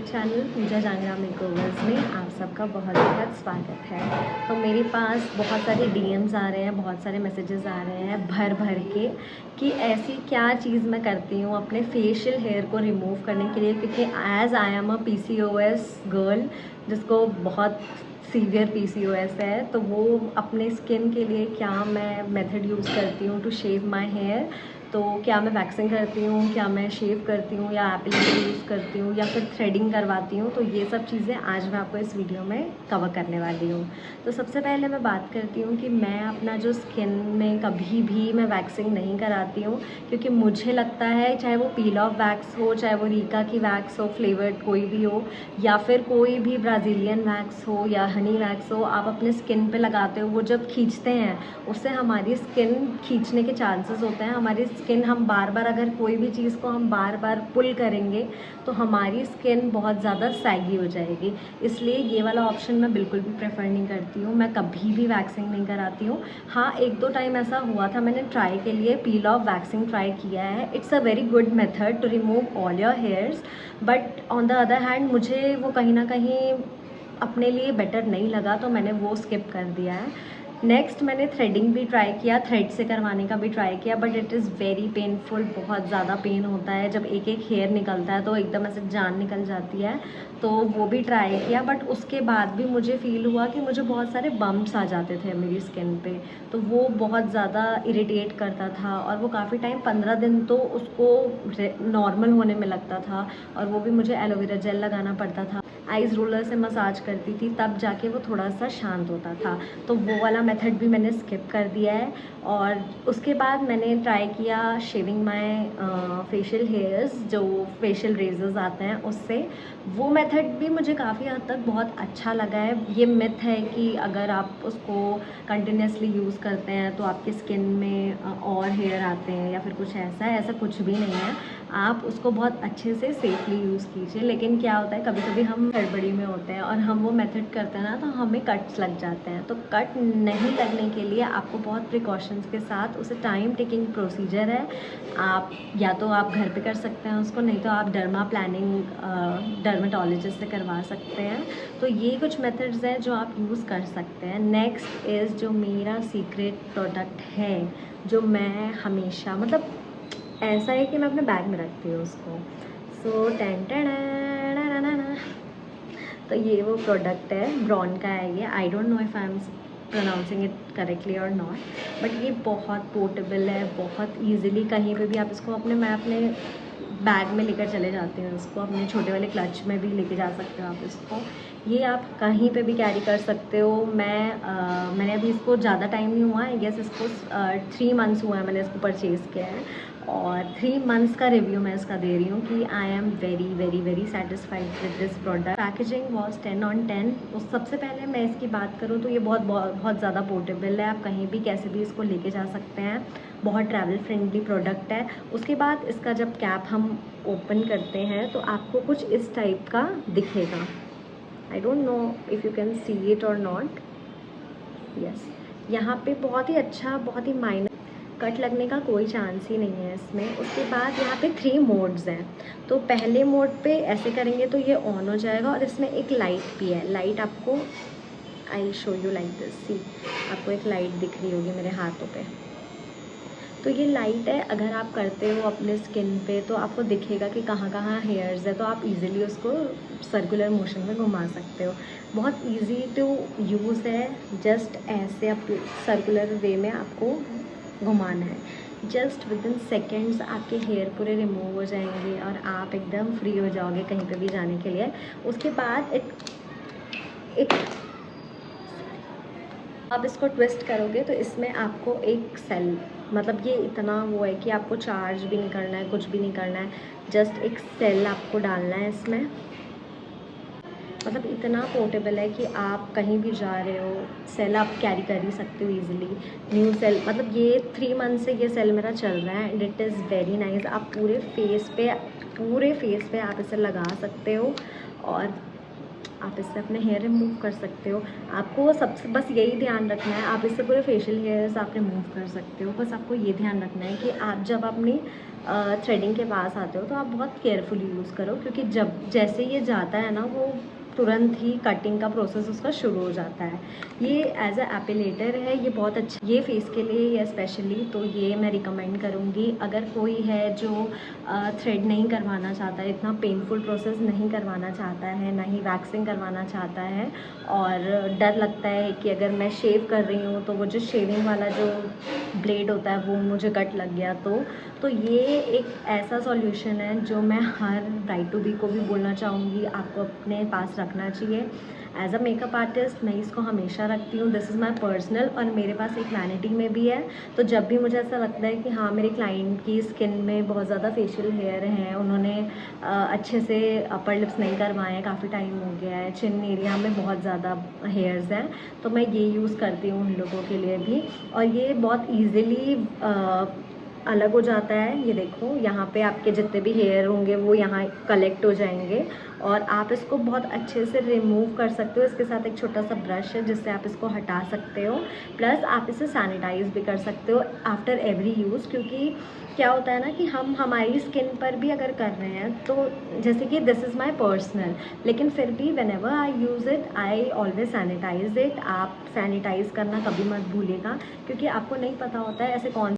Channel पूजा Jangra makeovers में आप सबका बहुत बहुत स्वागत है। तो मेरे पास बहुत सारे डीएम्स आ रहे हैं, बहुत सारे मैसेजेस आ रहे हैं भर भर के कि ऐसी क्या चीज़ मैं करती हूँ अपने फेशियल हेयर को रिमूव करने के लिए, क्योंकि as I am a PCOS girl जिसको बहुत सीवियर पीसीओएस है, तो वो अपने स्किन के लिए क्या मैं मेथड यूज़ करती हूँ टू शेव माय हेयर। तो क्या मैं वैक्सिंग करती हूँ, क्या मैं शेव करती हूँ या एप्लिकेटर यूज़ करती हूँ या फिर थ्रेडिंग करवाती हूँ, तो ये सब चीज़ें आज मैं आपको इस वीडियो में कवर करने वाली हूँ। तो सबसे पहले मैं बात करती हूँ कि मैं अपना जो स्किन में कभी भी मैं वैक्सिंग नहीं कराती हूँ, क्योंकि मुझे लगता है चाहे वो पील ऑफ वैक्स हो, चाहे वो रीका की वैक्स हो, फ्लेवर्ड कोई भी हो, या फिर कोई भी ब्राज़ीलियन वैक्स हो या हनी वैक्स हो, आप अपने स्किन पे लगाते हो, वो जब खींचते हैं उससे हमारी स्किन खींचने के चांसेस होते हैं। हमारी स्किन हम बार बार अगर कोई भी चीज़ को हम बार बार पुल करेंगे तो हमारी स्किन बहुत ज़्यादा सैगी हो जाएगी। इसलिए ये वाला ऑप्शन मैं बिल्कुल भी प्रेफर नहीं करती हूँ। मैं कभी भी वैक्सिंग नहीं कराती हूँ। हाँ, एक दो टाइम ऐसा हुआ था, मैंने ट्राई के लिए पील ऑफ वैक्सिंग ट्राई किया है। It's a very good method to remove all your hairs, but on the other hand मुझे वो कहीं ना कहीं अपने लिए बेटर नहीं लगा, तो मैंने वो स्किप कर दिया है। नेक्स्ट मैंने थ्रेडिंग भी ट्राई किया, थ्रेड से करवाने का भी ट्राई किया, but it is very painful. बहुत ज़्यादा पेन होता है जब एक एक हेयर निकलता है तो एकदम ऐसे जान निकल जाती है। तो वो भी ट्राई किया, बट उसके बाद भी मुझे फ़ील हुआ कि मुझे बहुत सारे बम्प्स आ जाते थे मेरी स्किन पे, तो वो बहुत ज़्यादा इरिटेट करता था और वो काफ़ी टाइम 15 दिन तो उसको नॉर्मल होने में लगता था, और वो भी मुझे एलोवेरा जेल लगाना पड़ता था। आइस रोलर से मसाज करती थी तब जाके वो थोड़ा सा शांत होता था। तो वो वाला मेथड भी मैंने स्किप कर दिया है। और उसके बाद मैंने ट्राई किया शेविंग माय फेशियल हेयर्स, जो फेशियल रेजर्स आते हैं उससे। वो मेथड भी मुझे काफ़ी हद तक बहुत अच्छा लगा है। ये मिथ है कि अगर आप उसको कंटिन्यूसली यूज़ करते हैं तो आपकी स्किन में और हेयर आते हैं या फिर कुछ ऐसा है, ऐसा कुछ भी नहीं है। आप उसको बहुत अच्छे से सेफली यूज़ कीजिए। लेकिन क्या होता है, कभी कभी हम गड़बड़ी में होते हैं और हम वो मेथड करते हैं ना, तो हमें कट्स लग जाते हैं। तो कट नहीं लगने के लिए आपको बहुत प्रिकॉशंस के साथ, उसे टाइम टेकिंग प्रोसीजर है। आप या तो आप घर पे कर सकते हैं उसको, नहीं तो आप डर्मा प्लानिंग डर्मेटोलॉजिस्ट से करवा सकते हैं। तो ये कुछ मेथड्स हैं जो आप यूज़ कर सकते हैं। नेक्स्ट इज़ जो मेरा सीक्रेट प्रोडक्ट है, जो मैं हमेशा मतलब ऐसा है कि मैं अपने बैग में रखती हूँ उसको। सो तो ये वो प्रोडक्ट है, ब्रॉन का है ये। I don't know if I am pronouncing it correctly और नॉट, बट ये बहुत पोर्टेबल है, बहुत ईजिली कहीं पे भी आप इसको मैं अपने बैग में लेकर चले जाती हूँ इसको, अपने छोटे वाले क्लच में भी लेके जा सकते हो आप इसको। ये आप कहीं पे भी कैरी कर सकते हो। मैंने अभी इसको ज़्यादा टाइम नहीं हुआ है, गेस इसको 3 मंथ्स हुआ है मैंने इसको परचेज़ किया है, और 3 मंथ्स का रिव्यू मैं इसका दे रही हूँ कि I am very very very satisfied with this product. Packaging was 10 on 10। उस सबसे पहले मैं इसकी बात करूँ तो ये बहुत ज़्यादा पोर्टेबल है, आप कहीं भी कैसे भी इसको लेके जा सकते हैं। बहुत ट्रैवल फ्रेंडली प्रोडक्ट है। उसके बाद इसका जब कैप हम ओपन करते हैं तो आपको कुछ इस टाइप का दिखेगा। I don't know if you can see it और नॉट। यस, यहाँ पे बहुत ही अच्छा, बहुत ही माइनर कट लगने का कोई चांस ही नहीं है इसमें। उसके बाद यहाँ पे 3 मोड्स हैं। तो पहले मोड पे ऐसे करेंगे तो ये ऑन हो जाएगा, और इसमें एक लाइट भी है। लाइट आपको, I show you like this, see आपको एक लाइट दिख रही होगी मेरे हाथों पे। तो ये लाइट है, अगर आप करते हो अपने स्किन पे तो आपको दिखेगा कि कहाँ कहाँ हेयर्स है, तो आप इजीली उसको सर्कुलर मोशन में घुमा सकते हो। बहुत इजी टू यूज़ है। जस्ट ऐसे आप सर्कुलर वे में आपको घुमाना है। जस्ट विद इन सेकेंड्स आपके हेयर पूरे रिमूव हो जाएंगे और आप एकदम फ्री हो जाओगे कहीं पे भी जाने के लिए। उसके बाद एक आप इसको ट्विस्ट करोगे तो इसमें आपको एक सेल, मतलब ये इतना वो है कि आपको चार्ज भी नहीं करना है, कुछ भी नहीं करना है, जस्ट एक सेल आपको डालना है इसमें। मतलब इतना पोर्टेबल है कि आप कहीं भी जा रहे हो, सेल आप कैरी कर ही सकते हो ईजिली। न्यू सेल, मतलब ये 3 मंथ से ये सेल मेरा चल रहा है and it is very nice. आप पूरे फेस पे आप इसे लगा सकते हो और आप इससे अपने हेयर रिमूव कर सकते हो। आपको सबसे बस यही ध्यान रखना है, आप इससे पूरे फेशियल हेयर्स आप रिमूव कर सकते हो। बस आपको ये ध्यान रखना है कि आप जब अपनी थ्रेडिंग के पास आते हो तो आप बहुत केयरफुली यूज़ करो, क्योंकि जब जैसे ये जाता है ना, वो तुरंत ही कटिंग का प्रोसेस उसका शुरू हो जाता है। ये एज अ एपिलेटर है, ये बहुत अच्छा, ये फेस के लिए या स्पेशली तो ये मैं रिकमेंड करूँगी। अगर कोई है जो थ्रेड नहीं करवाना चाहता है, इतना पेनफुल प्रोसेस नहीं करवाना चाहता है, ना ही वैक्सिंग करवाना चाहता है, और डर लगता है कि अगर मैं शेव कर रही हूँ तो वो जो शेविंग वाला जो ब्लेड होता है वो मुझे कट लग गया, तो ये एक ऐसा सॉल्यूशन है जो मैं हर ब्राइड टू बी को भी बोलना चाहूँगी, आपको अपने पास रखना चाहिए। एज अ मेकअप आर्टिस्ट मैं इसको हमेशा रखती हूँ, दिस इज़ माई पर्सनल, और मेरे पास एक वैनिटी में भी है। तो जब भी मुझे ऐसा लगता है कि हाँ, मेरे क्लाइंट की स्किन में बहुत ज़्यादा फेशियल हेयर हैं, उन्होंने अच्छे से अपर लिप्स नहीं करवाए हैं, काफ़ी टाइम हो गया है, चिन एरिया में बहुत ज़्यादा हेयर्स हैं, तो मैं ये यूज़ करती हूँ उन लोगों के लिए भी। और ये बहुत ईज़िली अलग हो जाता है। ये देखो, यहाँ पे आपके जितने भी हेयर होंगे वो यहाँ कलेक्ट हो जाएंगे, और आप इसको बहुत अच्छे से रिमूव कर सकते हो। इसके साथ एक छोटा सा ब्रश है जिससे आप इसको हटा सकते हो, प्लस आप इसे सैनिटाइज भी कर सकते हो आफ्टर एवरी यूज़। क्योंकि क्या होता है ना कि हम हमारी स्किन पर भी अगर कर रहे हैं, तो जैसे कि दिस इज़ माई पर्सनल, लेकिन फिर भी whenever I use it I always sanitize it. आप सैनिटाइज़ करना कभी मत भूलिएगा, क्योंकि आपको नहीं पता होता है ऐसे कौन।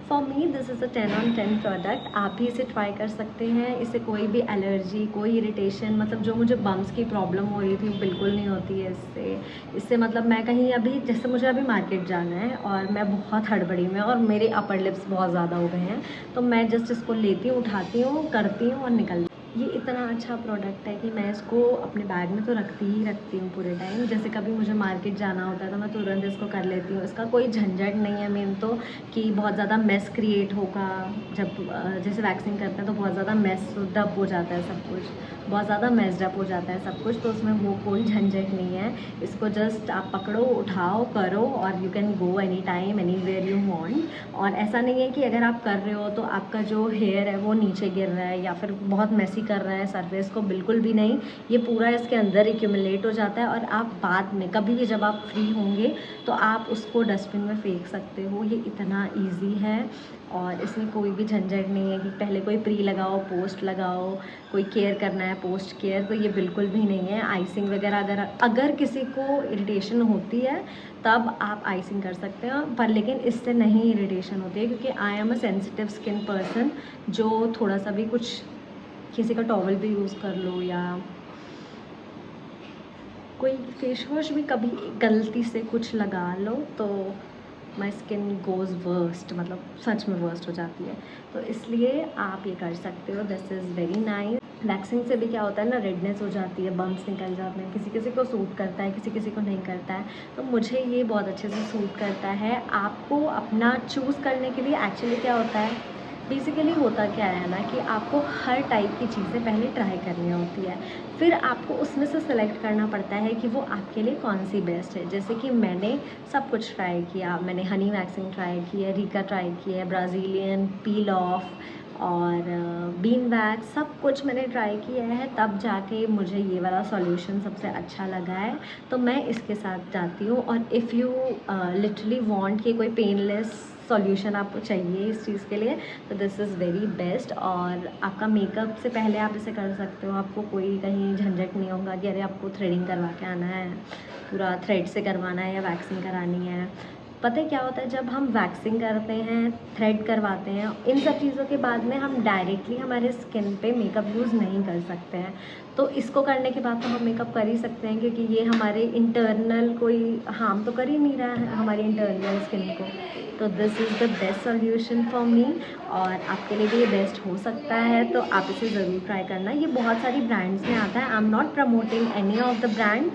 For me this is a 10 on 10 product. आप भी इसे ट्राई कर सकते हैं। इससे कोई भी एलर्जी, कोई इरिटेशन, मतलब जो मुझे बम्स की प्रॉब्लम हो रही थी वो बिल्कुल नहीं होती है इससे मतलब मैं कहीं अभी, जैसे मुझे अभी मार्केट जाना है और मैं बहुत हड़बड़ी में, और मेरे अपर लिप्स बहुत ज़्यादा हो गए हैं, तो मैं जस्ट इसको लेती हूँ, उठाती हूँ, करती हूँ और निकल। ये इतना अच्छा प्रोडक्ट है कि मैं इसको अपने बैग में तो रखती ही रखती हूँ पूरे टाइम। जैसे कभी मुझे मार्केट जाना होता है तो मैं तुरंत इसको कर लेती हूँ। इसका कोई झंझट नहीं है मेन तो, कि बहुत ज़्यादा मेस क्रिएट होगा जब जैसे वैक्सिंग करते हैं तो बहुत ज़्यादा मेस्ड अप हो जाता है सब कुछ, बहुत ज़्यादा मेस्ड अप हो जाता है सब कुछ, तो उसमें वो कोई झंझट नहीं है। इसको जस्ट आप पकड़ो, उठाओ, करो, और you can go any time anywhere you want. और ऐसा नहीं है कि अगर आप कर रहे हो तो आपका जो हेयर है वो नीचे गिर रहा है या फिर बहुत मेसी कर रहा है सरफेस को, बिल्कुल भी नहीं। ये पूरा इसके अंदर एक्यूमुलेट हो जाता है, और आप बाद में कभी भी जब आप फ्री होंगे तो आप उसको डस्टबिन में फेंक सकते हो। ये इतना ईजी है, और इसमें कोई भी झंझट नहीं है कि पहले कोई प्री लगाओ, पोस्ट लगाओ, कोई केयर करना है, पोस्ट केयर, तो ये बिल्कुल भी नहीं है। आइसिंग वगैरह अगर किसी को इरिटेशन होती है तब आप आइसिंग कर सकते हैं, पर लेकिन इससे नहीं इरिटेशन होती है, क्योंकि I am a sensitive skin person, जो थोड़ा सा भी कुछ, किसी का टॉवल भी यूज़ कर लो या कोई फेस वॉश भी कभी गलती से कुछ लगा लो तो माई स्किन गोज़ वर्स्ट, मतलब सच में वर्स्ट हो जाती है। तो इसलिए आप ये कर सकते हो, this is very nice. Waxing से भी क्या होता है ना, रेडनेस हो जाती है, बम्स निकल जाते हैं, किसी किसी को सूट करता है, किसी किसी को नहीं करता है, तो मुझे ये बहुत अच्छे से सूट करता है। आपको अपना चूज़ करने के लिए एक्चुअली क्या होता है, बेसिकली होता क्या है ना कि आपको हर टाइप की चीज़ें पहले ट्राई करनी होती है, फिर आपको उसमें से सेलेक्ट करना पड़ता है कि वो आपके लिए कौन सी बेस्ट है। जैसे कि मैंने सब कुछ ट्राई किया, मैंने हनी वैक्सिंग ट्राई की है, रीका ट्राई की है, ब्राज़ीलियन पील ऑफ और बीन वैक्स, सब कुछ मैंने ट्राई किया है, तब जाके मुझे ये वाला सॉल्यूशन सबसे अच्छा लगा है, तो मैं इसके साथ जाती हूँ। और इफ़ यू लिटरली वांट कि कोई पेनलेस सॉल्यूशन आपको चाहिए इस चीज़ के लिए, तो दिस इज़ वेरी बेस्ट। और आपका मेकअप से पहले आप इसे कर सकते हो, आपको कोई कहीं झंझट नहीं होगा कि अरे आपको थ्रेडिंग करवा के आना है, पूरा थ्रेड से करवाना है या वैक्सिंग करानी है। पता है क्या होता है, जब हम वैक्सिंग करते हैं, थ्रेड करवाते हैं, इन सब चीज़ों के बाद में हम डायरेक्टली हमारे स्किन पे मेकअप यूज़ नहीं कर सकते हैं। तो इसको करने के बाद तो हम मेकअप कर ही सकते हैं, क्योंकि ये हमारे इंटरनल कोई हार्म तो कर ही नहीं रहा है हमारी इंटरनल स्किन को। तो this is the best solution for me, और आपके लिए भी ये बेस्ट हो सकता है, तो आप इसे ज़रूर ट्राई करना। ये बहुत सारी ब्रांड्स में आता है, I am not promoting any of the brand,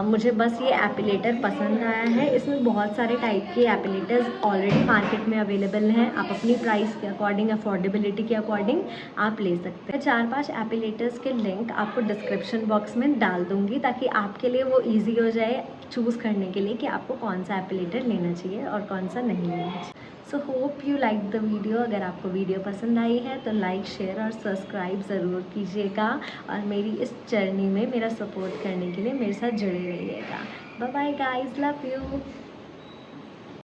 मुझे बस ये एपिलेटर पसंद आया है। इसमें बहुत सारे टाइप के एपिलेटर्स ऑलरेडी मार्केट में अवेलेबल हैं, आप अपनी प्राइस के अकॉर्डिंग, अफोर्डेबिलिटी के अकॉर्डिंग आप ले सकते हैं। 4-5 एपिलेटर्स के लिंक आपको डिस्क्रिप्शन बॉक्स में डाल दूँगी, ताकि आपके लिए वो ईजी हो जाए चूज़ करने के लिए कि आपको कौन सा एपिलेटर लेना चाहिए और कौन सा नहीं लेना चाहिए। So hope you like the video. अगर आपको वीडियो पसंद आई है तो लाइक, शेयर और सब्सक्राइब ज़रूर कीजिएगा और मेरी इस जर्नी में मेरा सपोर्ट करने के लिए मेरे साथ जुड़े रहिएगा। Bye bye guys, love you.